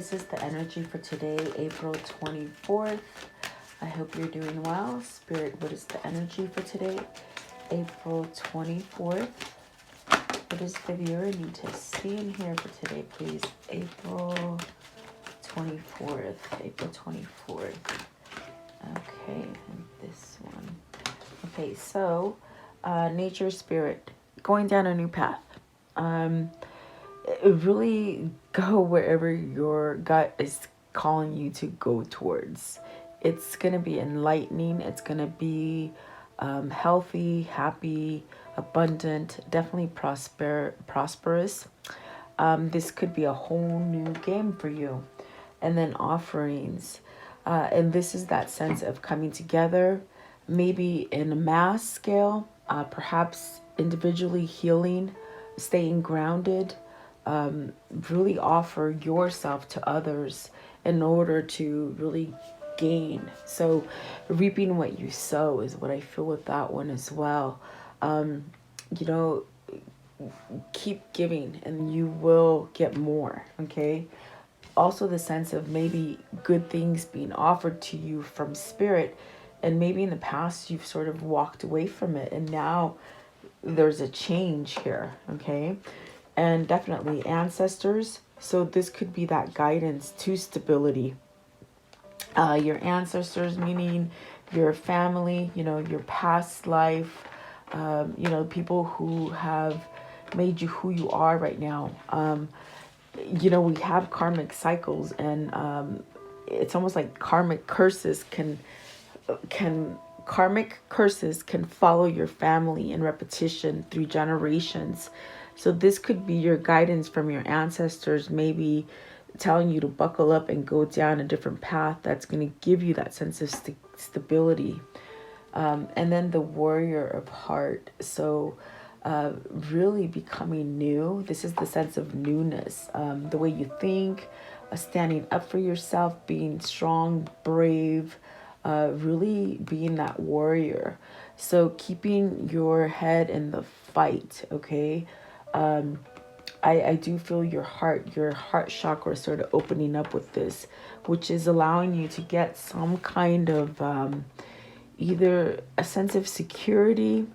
this is the energy for today, April 24th. I hope you're doing well. Spirit, what is the energy for today, April 24th? What does the viewer need to see in here for today, please? April 24th. April 24th. Okay, and this one. Okay, so nature, spirit, going down a new path. Really go wherever your gut is calling you to go towards. It's going to be enlightening. It's going to be healthy, happy, abundant, definitely prosperous. This could be a whole new game for you. And then offerings. And this is that sense of coming together, maybe in a mass scale, perhaps individually healing, staying grounded, really offer yourself to others in order to really gain. So reaping what you sow is what I feel with that one as well. You know, keep giving and you will get more. Okay. Also the sense of maybe good things being offered to you from spirit, and maybe in the past you've sort of walked away from it and now there's a change here. Okay. And definitely ancestors. So this could be that guidance to stability. Your ancestors, meaning your family, you know, your past life, you know, people who have made you who you are right now. You know, we have karmic cycles, and it's almost like karmic curses can follow your family in repetition through generations. So this could be your guidance from your ancestors, maybe telling you to buckle up and go down a different path that's going to give you that sense of stability. And then the warrior of heart. So really becoming new. This is the sense of newness. The way you think, standing up for yourself, being strong, brave, really being that warrior. So keeping your head in the fight, okay? I do feel your heart chakra sort of opening up with this, which is allowing you to get some kind of either a sense of security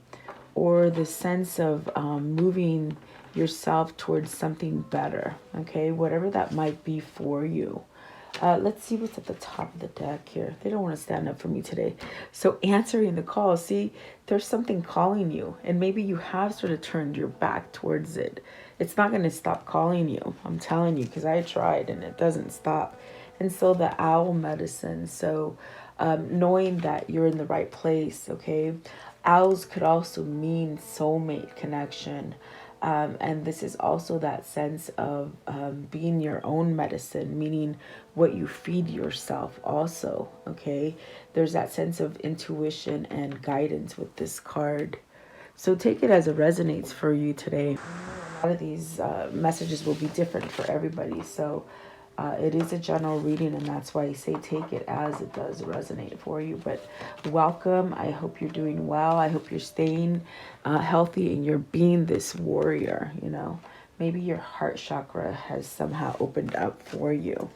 or the sense of moving yourself towards something better, okay? Whatever that might be for you. Let's see what's at the top of the deck here. They don't want to stand up for me today. So answering the call, see, there's something calling you, and maybe you have sort of turned your back towards it. It's not going to stop calling you. I'm telling you, because I tried and it doesn't stop. And so the owl medicine. So knowing that you're in the right place, okay? Owls could also mean soulmate connection. And this is also that sense of being your own medicine, meaning what you feed yourself also, okay? There's that sense of intuition and guidance with this card. So take it as it resonates for you today. A lot of these messages will be different for everybody. So it is a general reading, and that's why I say take it as it does resonate for you. But welcome. I hope you're doing well. I hope you're staying healthy and you're being this warrior, you know. Maybe your heart chakra has somehow opened up for you,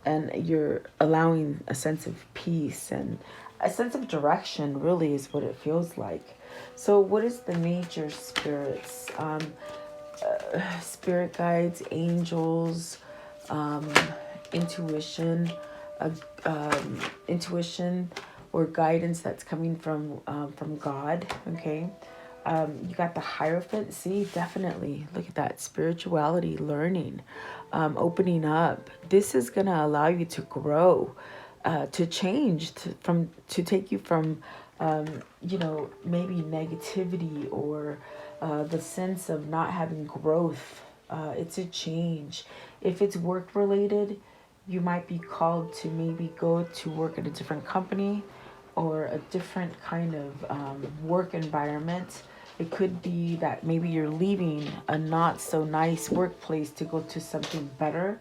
and you're allowing a sense of peace and a sense of direction, really is what it feels like. So what is the nature spirits? Spirit guides, angels, intuition, intuition or guidance that's coming from God. Okay. You got the Hierophant. See, definitely look at that spirituality, learning, opening up. This is going to allow you to grow, to change, to take you from, you know, maybe negativity or the sense of not having growth. It's a change. If it's work related, you might be called to maybe go to work at a different company or a different kind of work environment. It could be that maybe you're leaving a not so nice workplace to go to something better.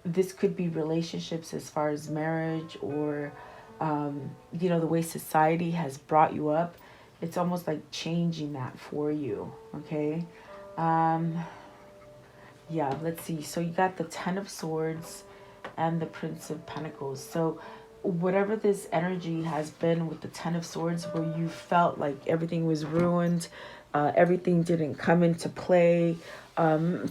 This could be relationships as far as marriage or, you know, the way society has brought you up. It's almost like changing that for you. Okay. Yeah, let's see. So you got the Ten of Swords and the Prince of Pentacles. So whatever this energy has been with the Ten of Swords, where you felt like everything was ruined, everything didn't come into play,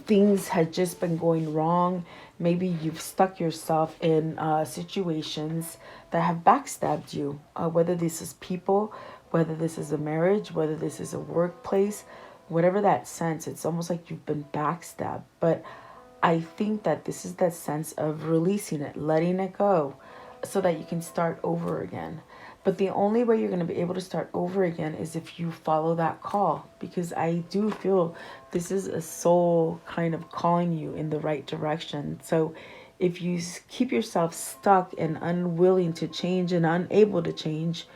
things had just been going wrong. Maybe you've stuck yourself in situations that have backstabbed you, whether this is people, whether this is a marriage, whether this is a workplace, whatever that sense, it's almost like you've been backstabbed. But I think that this is that sense of releasing it, letting it go, so that you can start over again. But the only way you're going to be able to start over again is if you follow that call, because I do feel this is a soul kind of calling you in the right direction. So if you keep yourself stuck and unwilling to change and unable to change,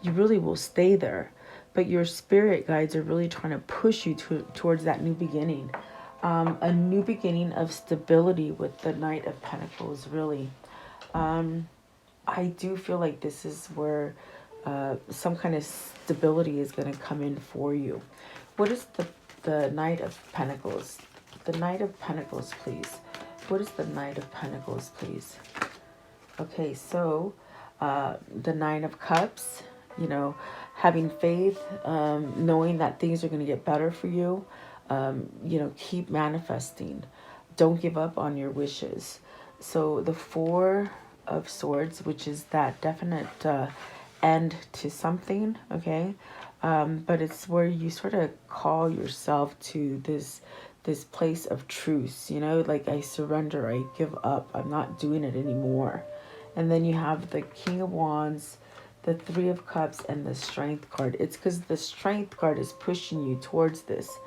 you really will stay there. But your spirit guides are really trying to push you towards that new beginning. A new beginning of stability with the Knight of Pentacles, really. I do feel like this is where some kind of stability is going to come in for you. What is the Knight of Pentacles? The Knight of Pentacles, please. What is the Knight of Pentacles, please? Okay, so the Nine of Cups, you know, having faith, knowing that things are going to get better for you. You know, keep manifesting. Don't give up on your wishes. So the Four of Swords, which is that definite end to something, okay? But it's where you sort of call yourself to this place of truce, you know, like I surrender, I give up, I'm not doing it anymore. And then you have the King of Wands, the Three of Cups, and the Strength card. It's because the Strength card is pushing you towards this.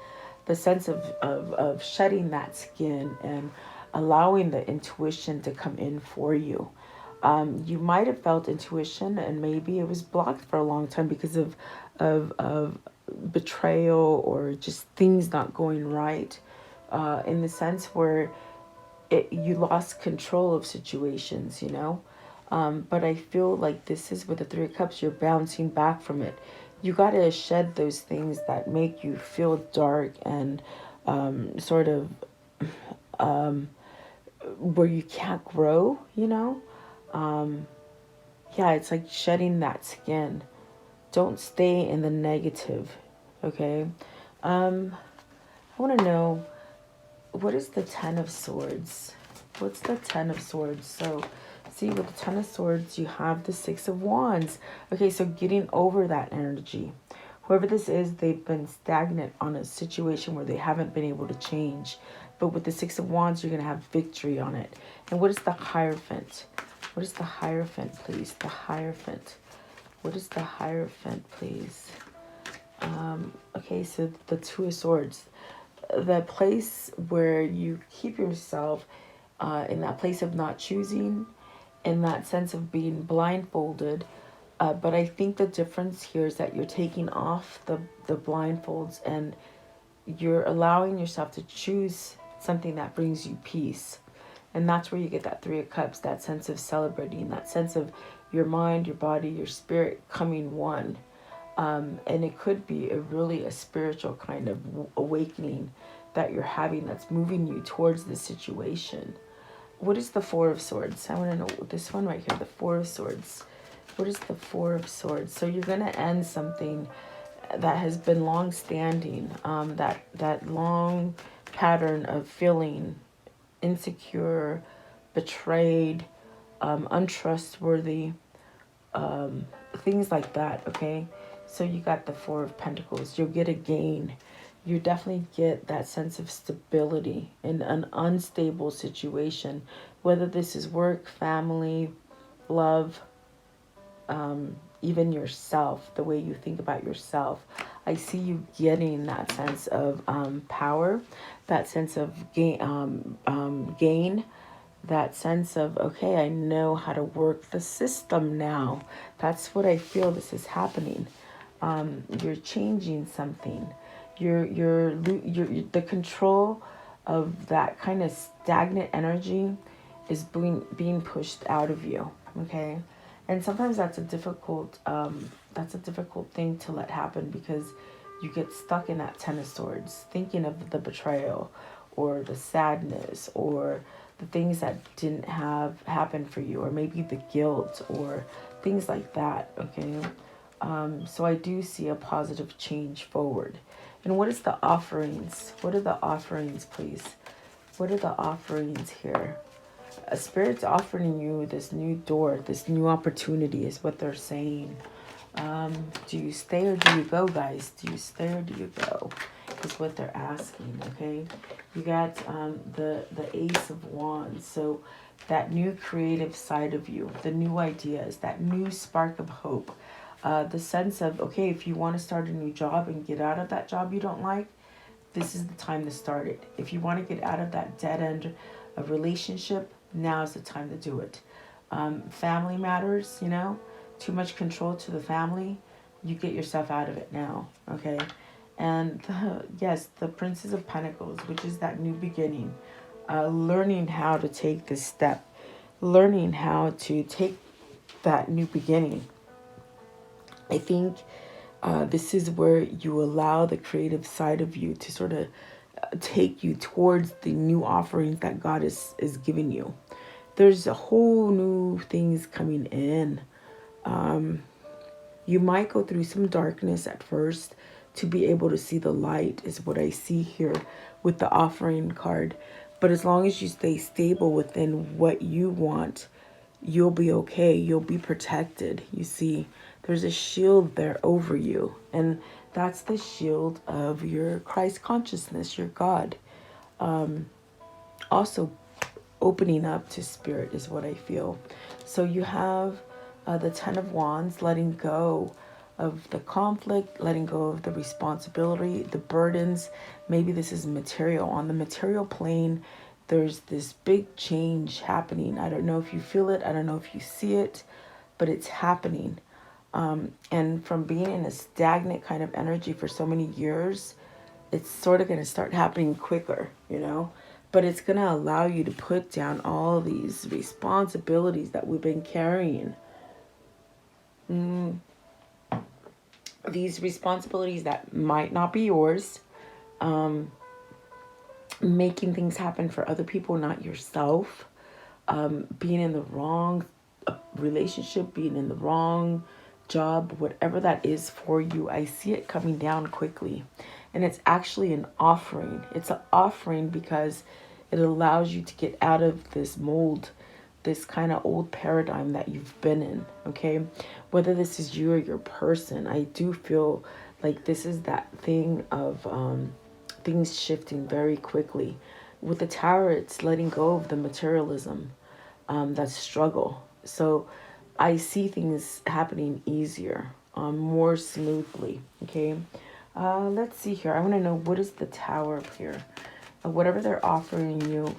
The sense of shedding that skin and allowing the intuition to come in for you. You might have felt intuition and maybe it was blocked for a long time because of betrayal or just things not going right. In the sense where you lost control of situations, you know. But I feel like this is with the Three of Cups, you're bouncing back from it. You got to shed those things that make you feel dark and sort of where you can't grow, you know. Yeah, it's like shedding that skin. Don't stay in the negative, okay? I want to know, what is the Ten of Swords? What's the Ten of Swords? So, see, with the Ten of Swords, you have the Six of Wands. Okay, so getting over that energy. Whoever this is, they've been stagnant on a situation where they haven't been able to change. But with the Six of Wands, you're going to have victory on it. And what is the Hierophant? What is the Hierophant, please? The Hierophant. What is the Hierophant, please? Okay, so the Two of Swords. The place where you keep yourself in that place of not choosing, in that sense of being blindfolded. But I think the difference here is that you're taking off the blindfolds and you're allowing yourself to choose something that brings you peace. And that's where you get that Three of Cups, that sense of celebrating, that sense of your mind, your body, your spirit coming one. And it could be a spiritual kind of awakening that you're having that's moving you towards the situation. What is the Four of Swords? I want to know this one right here, the Four of Swords. What is the Four of Swords? So you're going to end something that has been long-standing, that long pattern of feeling insecure, betrayed, untrustworthy, things like that, okay? So you got the Four of Pentacles. You'll get a gain. You definitely get that sense of stability in an unstable situation, whether this is work, family, love, even yourself, the way you think about yourself. I see you getting that sense of power, that sense of gain, that sense of, okay, I know how to work the system now. That's what I feel this is happening. You're changing something. You're the control of that kind of stagnant energy is being pushed out of you. Okay, and sometimes that's a difficult thing to let happen because you get stuck in that Ten of Swords, thinking of the betrayal, or the sadness, or the things that didn't have happen for you, or maybe the guilt or things like that. Okay. So I do see a positive change forward. And what is the offerings? What are the offerings, please? What are the offerings here? A Spirit's offering you this new door, this new opportunity is what they're saying. Do you stay or do you go, guys? Do you stay or do you go? Is what they're asking, okay? You got the Ace of Wands. So that new creative side of you, the new ideas, that new spark of hope. The sense of, okay, if you want to start a new job and get out of that job you don't like, this is the time to start it. If you want to get out of that dead end of relationship, now is the time to do it. Family matters, you know, too much control to the family, you get yourself out of it now, okay? And yes, the Princess of Pentacles, which is that new beginning, learning how to take this step, learning how to take that new beginning. I think this is where you allow the creative side of you to sort of take you towards the new offerings that God is giving you. There's a whole new things coming in. You might go through some darkness at first to be able to see the light, is what I see here with the offering card. But as long as you stay stable within what you want, you'll be okay. You'll be protected. You see, there's a shield there over you. And that's the shield of your Christ consciousness, your God. Also, opening up to Spirit is what I feel. So you have the Ten of Wands, letting go of the conflict, letting go of the responsibility, the burdens. Maybe this is material. On the material plane, there's this big change happening. I don't know if you feel it. I don't know if you see it, but it's happening. And from being in a stagnant kind of energy for so many years, it's sort of going to start happening quicker, you know? But it's going to allow you to put down all these responsibilities that we've been carrying. These responsibilities that might not be yours. Making things happen for other people, not yourself. Being in the wrong relationship, being in the wrong job, whatever that is for you, I see it coming down quickly. And it's actually an offering. It's an offering because it allows you to get out of this mold, this kind of old paradigm that you've been in, okay? Whether this is you or your person, I do feel like this is that thing of things shifting very quickly. With the Tower, it's letting go of the materialism, that struggle. So I see things happening easier, more smoothly, okay? Let's see here. I want to know, what is the Tower up here? Whatever they're offering you,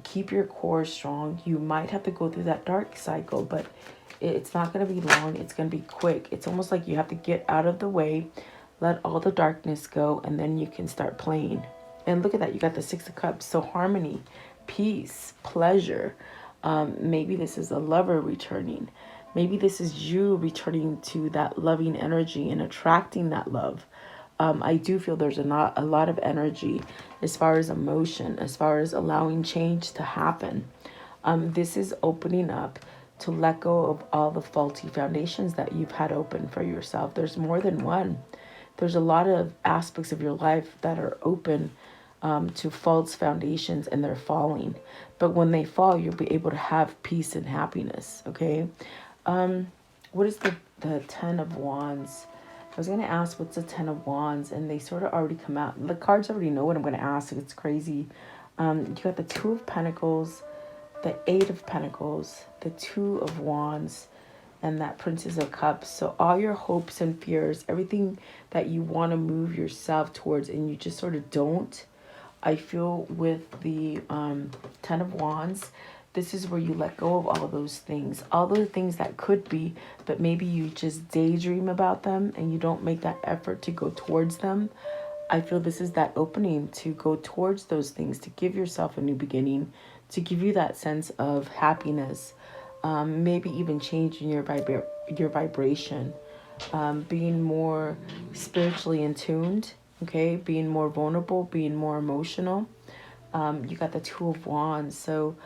keep your core strong. You might have to go through that dark cycle, but it's not going to be long. It's going to be quick. It's almost like you have to get out of the way, let all the darkness go, and then you can start playing. And look at that. You got the Six of Cups. So harmony, peace, pleasure. Maybe this is a lover returning. Maybe this is you returning to that loving energy and attracting that love. I do feel there's a lot of energy as far as emotion, as far as allowing change to happen. This is opening up to let go of all the faulty foundations that you've had open for yourself. There's more than one. There's a lot of aspects of your life that are open to false foundations, and they're falling. But when they fall, you'll be able to have peace and happiness, okay? What is the Ten of Wands? I was going to ask, what's the Ten of Wands? And they sort of already come out. The cards already know what I'm going to ask. It's crazy. You got the Two of Pentacles, the Eight of Pentacles, the Two of Wands, and that Princess of Cups. So all your hopes and fears, everything that you want to move yourself towards and you just sort of don't, I feel with the Ten of Wands, this is where you let go of all of those things. All the things that could be, but maybe you just daydream about them and you don't make that effort to go towards them. I feel this is that opening to go towards those things, to give yourself a new beginning, to give you that sense of happiness, maybe even changing your vibration, being more spiritually in tuned, okay, being more vulnerable, being more emotional. You got the Two of Wands. So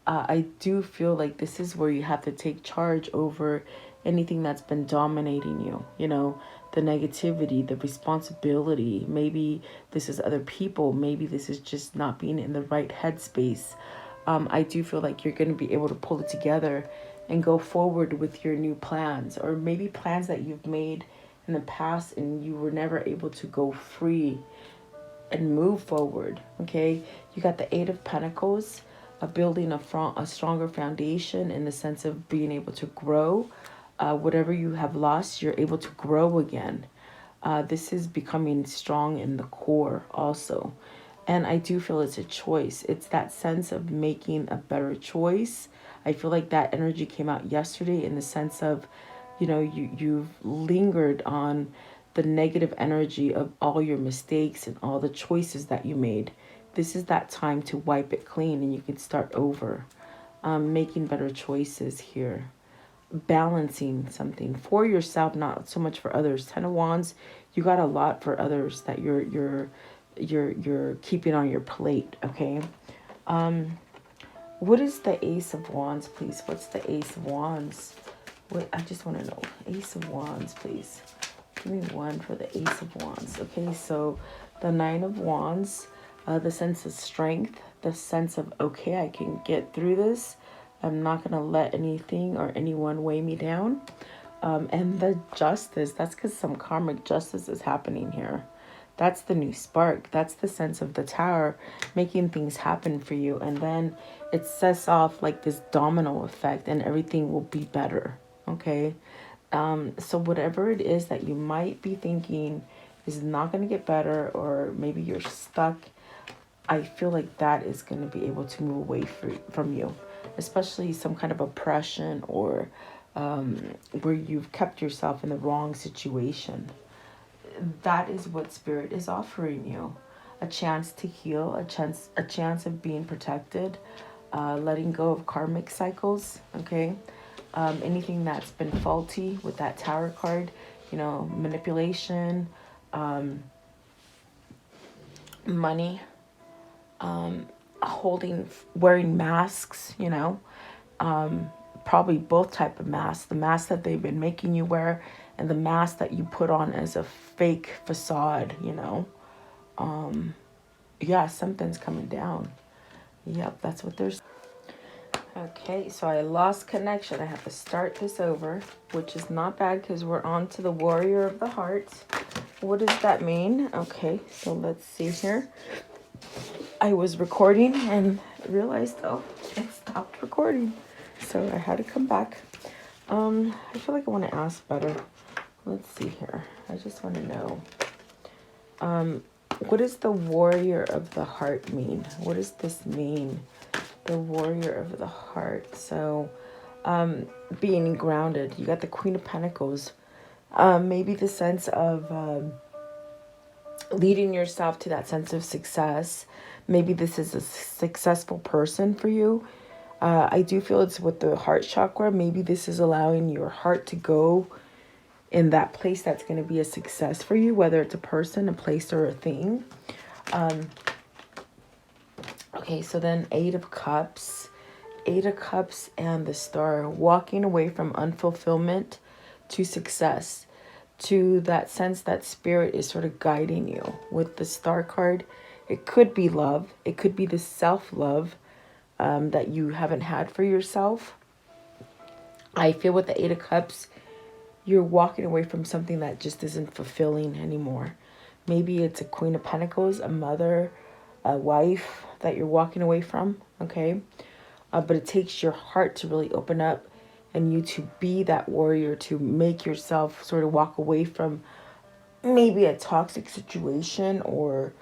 I do feel like this is where you have to take charge over anything that's been dominating you. You know, the negativity, the responsibility. Maybe this is other people. Maybe this is just not being in the right headspace. I do feel like you're going to be able to pull it together and go forward with your new plans, or maybe plans that you've made in the past and you were never able to go free and move forward. Okay, you got the Eight of Pentacles, building a stronger foundation in the sense of being able to grow. Whatever you have lost, you're able to grow again. This is becoming strong in the core also. And I do feel it's a choice. It's that sense of making a better choice. I feel like that energy came out yesterday in the sense of, you know, you've lingered on the negative energy of all your mistakes and all the choices that you made. This is that time to wipe it clean and you can start over, making better choices here, balancing something for yourself, not so much for others. Ten of Wands, you got a lot for others that you're keeping on your plate. Okay. What is the Ace of Wands, please? What's the Ace of Wands? What, I just want to know. Ace of Wands, please. Give me one for the Ace of Wands. Okay, so the Nine of Wands, the sense of strength, the sense of, okay, I can get through this. I'm not going to let anything or anyone weigh me down. And the Justice, that's because some karmic justice is happening here. That's the new spark. That's the sense of the Tower making things happen for you. And then it sets off like this domino effect and everything will be better. Okay. So whatever it is that you might be thinking is not going to get better, or maybe you're stuck, I feel like that is going to be able to move away from you, especially some kind of oppression or where you've kept yourself in the wrong situation. That is what Spirit is offering you. A chance to heal, a chance of being protected, letting go of karmic cycles, okay? Anything that's been faulty with that Tower card, you know, manipulation, money, wearing masks, you know, probably both type of masks, the mask that they've been making you wear and the mask that you put on as a fake facade, you know. Yeah, something's coming down. Yep, that's what there's. Okay, so I lost connection. I have to start this over, which is not bad because we're on to the Warrior of the Heart. What does that mean? Okay, so let's see here. I was recording and realized, oh, it stopped recording. So I had to come back. I feel like I want to ask better. Let's see here. I just want to know. What does the Warrior of the Heart mean? What does this mean? The Warrior of the Heart. So, being grounded. You got the Queen of Pentacles. Maybe the sense of leading yourself to that sense of success. Maybe this is a successful person for you. I do feel it's with the heart chakra. Maybe this is allowing your heart to go in that place that's going to be a success for you, whether it's a person, a place, or a thing. Okay, so then Eight of Cups. Eight of Cups and the Star. Walking away from unfulfillment to success. To that sense that Spirit is sort of guiding you. With the Star card, it could be love. It could be the self-love that you haven't had for yourself. I feel with the Eight of Cups, you're walking away from something that just isn't fulfilling anymore. Maybe it's a Queen of Pentacles, a mother, a wife that you're walking away from, okay? But it takes your heart to really open up and you to be that warrior, to make yourself sort of walk away from maybe a toxic situation or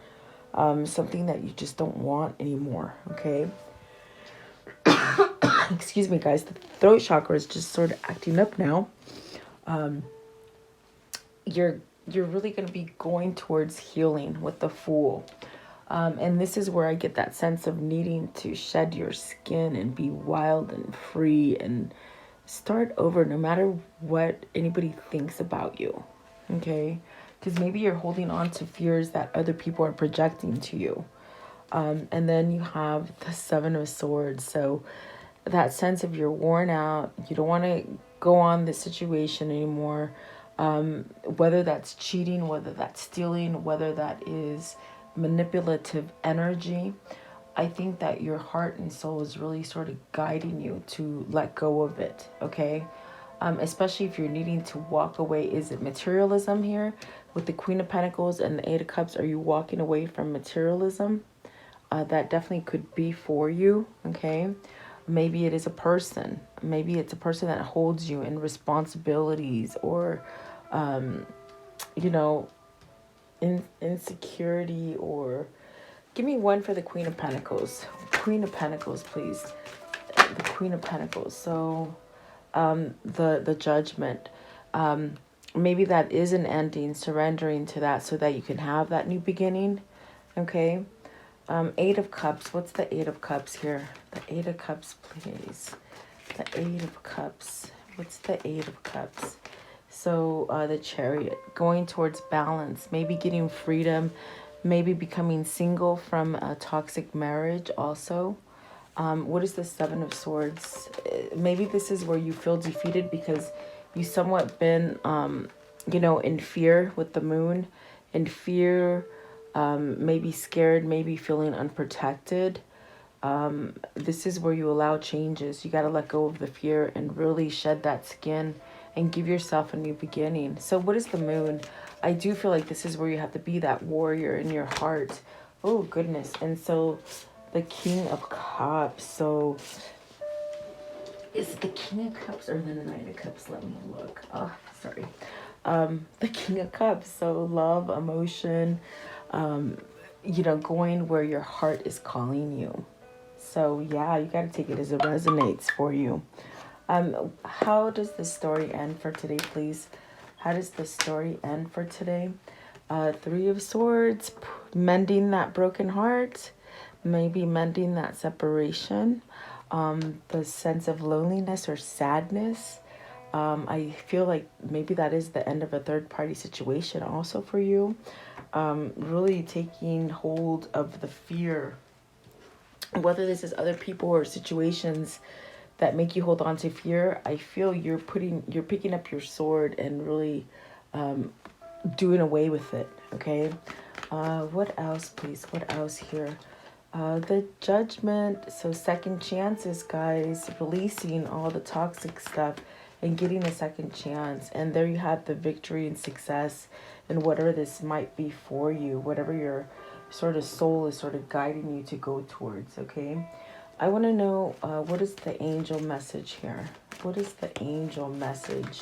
something that you just don't want anymore, okay? Excuse me, guys. The throat chakra is just sort of acting up now. You're really going to be going towards healing with the Fool. And this is where I get that sense of needing to shed your skin and be wild and free and start over no matter what anybody thinks about you. Okay? Because maybe you're holding on to fears that other people are projecting to you. And then you have the Seven of Swords. So that sense of you're worn out, you don't want to go on this situation anymore. Whether that's cheating, whether that's stealing, whether that is manipulative energy, I think that your heart and soul is really sort of guiding you to let go of it, okay? Especially if you're needing to walk away. Is it materialism here with the Queen of Pentacles and the Eight of Cups? Are you walking away from materialism? That definitely could be for you, okay? Maybe it is a person. Maybe it's a person that holds you in responsibilities or, you know, insecurity or... Give me one for the Queen of Pentacles. Queen of Pentacles, please. The Queen of Pentacles. So, the Judgment. Maybe that is an ending, surrendering to that so that you can have that new beginning, okay? Eight of Cups. What's the Eight of Cups here? The Eight of Cups, please. The Eight of Cups. What's the Eight of Cups? So the Chariot. Going towards balance. Maybe getting freedom. Maybe becoming single from a toxic marriage also. What is the Seven of Swords? Maybe this is where you feel defeated because you somewhat been, you know, in fear with the Moon. In fear... maybe scared, maybe feeling unprotected. This is where you allow changes. You got to let go of the fear and really shed that skin and give yourself a new beginning. So what is the Moon? I do feel like this is where you have to be that warrior in your heart. Oh, goodness. And so the King of Cups. So is it the King of Cups or the Knight of Cups? Let me look. Oh, sorry. The King of Cups. So love, emotion, you know, going where your heart is calling you. So yeah, you got to take it as it resonates for you. How does the story end for today, please? How does the story end for today? Three of Swords, mending that broken heart, maybe mending that separation, the sense of loneliness or sadness. I feel like maybe that is the end of a third-party situation also for you. Really taking hold of the fear, whether this is other people or situations that make you hold on to fear. I feel you're picking up your sword and really doing away with it, okay? What else, please? What else here? The Judgment. So second chances, guys, releasing all the toxic stuff and getting a second chance. And there you have the victory and success and whatever this might be for you, whatever your sort of soul is sort of guiding you to go towards, okay? I want to know, what is the angel message here? What is the angel message?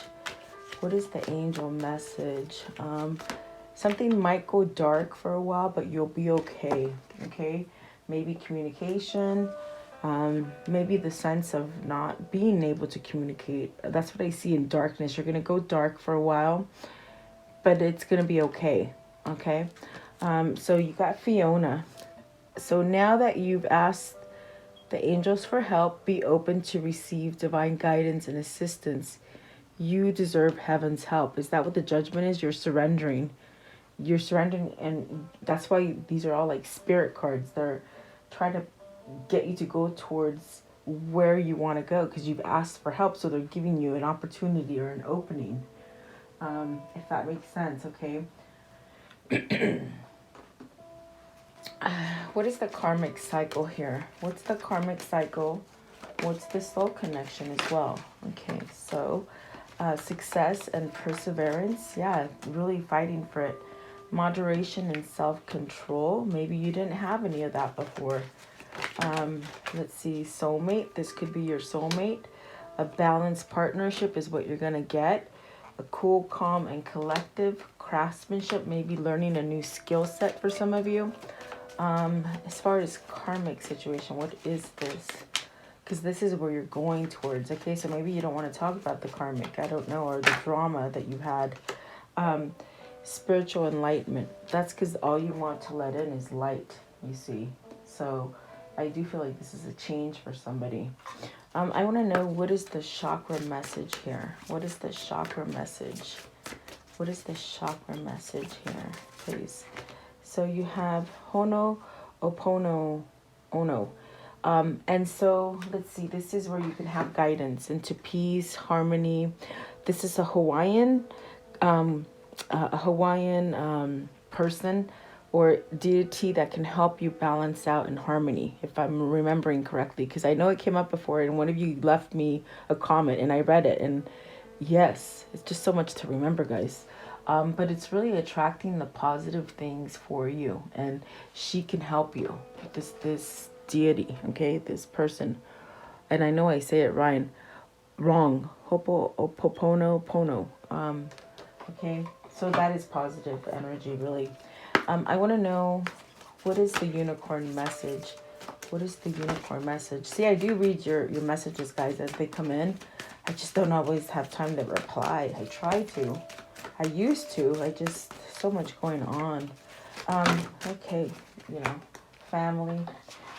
What is the angel message? Something might go dark for a while, but you'll be okay, okay? Maybe communication, maybe the sense of not being able to communicate. That's what I see in darkness. You're going to go dark for a while, but it's going to be okay, okay? So you got Fiona. So now that you've asked the angels for help, be open to receive divine guidance and assistance. You deserve heaven's help. Is that what the Judgment is? You're surrendering. You're surrendering, and that's why these are all like spirit cards. They're trying to get you to go towards where you want to go because you've asked for help, so they're giving you an opportunity or an opening, if that makes sense, okay? What is the karmic cycle here? What's the karmic cycle? What's the soul connection as well? Okay, so success and perseverance. Yeah, really fighting for it. Moderation and self-control. Maybe you didn't have any of that before. Let's see, soulmate. This could be your soulmate. A balanced partnership is what you're going to get. A cool, calm, and collective craftsmanship. Maybe learning a new skill set for some of you. As far as karmic situation, what is this? Because this is where you're going towards. Okay, so maybe you don't want to talk about the karmic, I don't know, or the drama that you had. Spiritual enlightenment. That's because all you want to let in is light, you see. So I do feel like this is a change for somebody. I want to know, what is the chakra message here? What is the chakra message? What is the chakra message here, please? So you have Hono Opono Ono. And so let's see, this is where you can have guidance into peace, harmony. This is a Hawaiian person or deity that can help you balance out in harmony, if I'm remembering correctly, because I know it came up before and one of you left me a comment and I read it, and yes, it's just so much to remember, guys. But it's really attracting the positive things for you, and she can help you. This deity, okay, this person, and I know I say it wrong. Hoponopono. Okay, so that is positive energy, really. I want to know, what is the unicorn message? What is the unicorn message? See, I do read your messages, guys, as they come in. I just don't always have time to reply. I try to. I used to. I just, so much going on. Okay, family,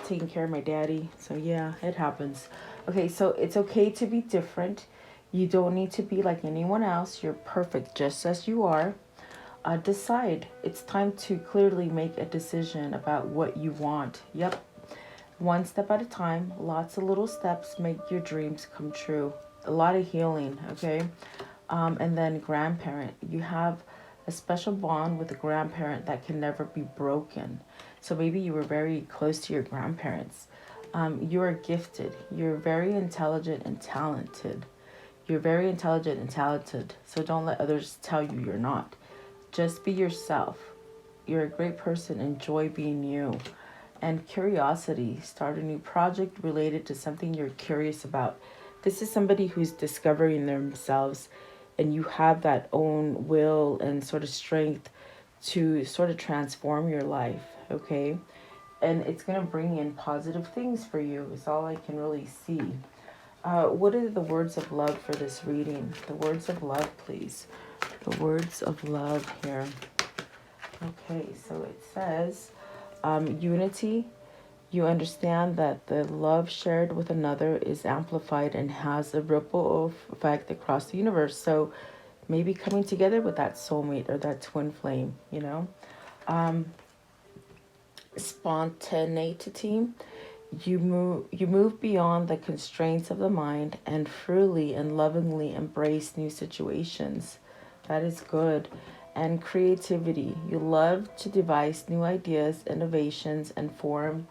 taking care of my daddy. So yeah, it happens. Okay, so it's okay to be different. You don't need to be like anyone else. You're perfect just as you are. Decide. It's time to clearly make a decision about what you want. Yep. One step at a time. Lots of little steps make your dreams come true. A lot of healing, okay? And then grandparent. You have a special bond with a grandparent that can never be broken. So maybe you were very close to your grandparents. You are gifted. You're very intelligent and talented. You're very intelligent and talented. So don't let others tell you you're not. Just be yourself. You're a great person. Enjoy being you. And curiosity. Start a new project related to something you're curious about. This is somebody who's discovering themselves, and you have that own will and sort of strength to sort of transform your life, okay? And it's going to bring in positive things for you, is all I can really see. What are the words of love for this reading? The words of love, please. The words of love here. Okay, so it says, unity. You understand that the love shared with another is amplified and has a ripple effect across the universe. So maybe coming together with that soulmate or that twin flame, Spontaneity. You move beyond the constraints of the mind and freely and lovingly embrace new situations. That is good. And creativity. You love to devise new ideas, innovations, and forms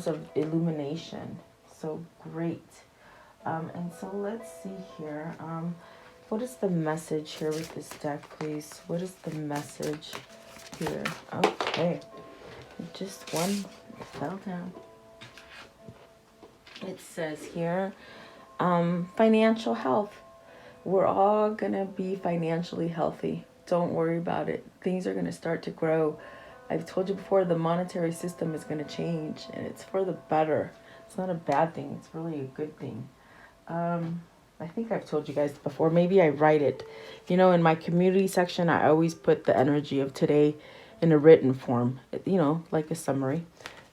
of illumination. So great. And so let's see here. What is the message here with this deck, please? What is the message here? Okay. Just one fell down. It says here, financial health. We're all going to be financially healthy. Don't worry about it. Things are going to start to grow. I've told you before, the monetary system is going to change, and it's for the better. It's not a bad thing. It's really a good thing. I think I've told you guys before. Maybe I write it. In my community section, I always put the energy of today in a written form, like a summary.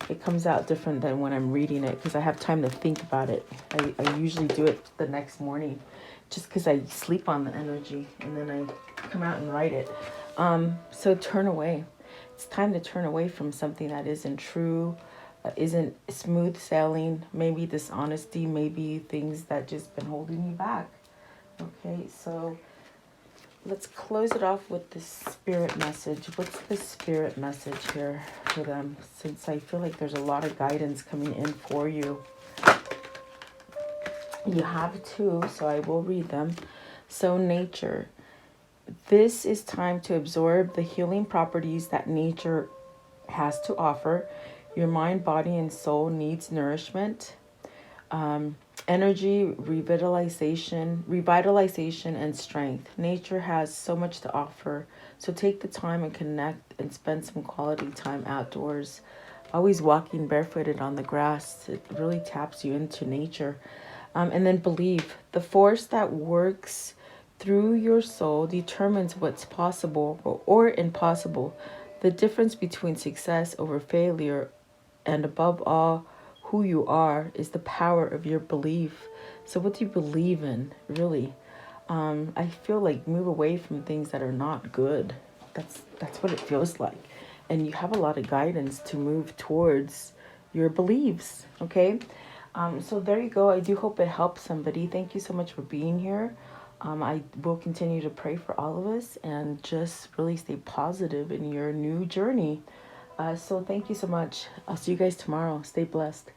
It comes out different than when I'm reading it because I have time to think about it. I usually do it the next morning just because I sleep on the energy, and then I come out and write it. So turn away. It's time to turn away from something that isn't true, isn't smooth sailing, maybe dishonesty, maybe things that just been holding you back. Okay, so let's close it off with the spirit message. What's the spirit message here for them? Since I feel like there's a lot of guidance coming in for you. You have two, so I will read them. So nature. This is time to absorb the healing properties that nature has to offer. Your mind, body, and soul needs nourishment. Energy, revitalization, and strength. Nature has so much to offer. So take the time and connect and spend some quality time outdoors. Always walking barefooted on the grass. It really taps you into nature. And then believe. The force that works through your soul determines what's possible or impossible. The difference between success over failure, and above all, who you are, is the power of your belief. So what do you believe in, really? I feel like move away from things that are not good. That's what it feels like. and you have a lot of guidance to move towards your beliefs. Okay. So there you go. I do hope it helps somebody. Thank you so much for being here. I will continue to pray for all of us and just really stay positive in your new journey. So thank you so much. I'll see you guys tomorrow. Stay blessed.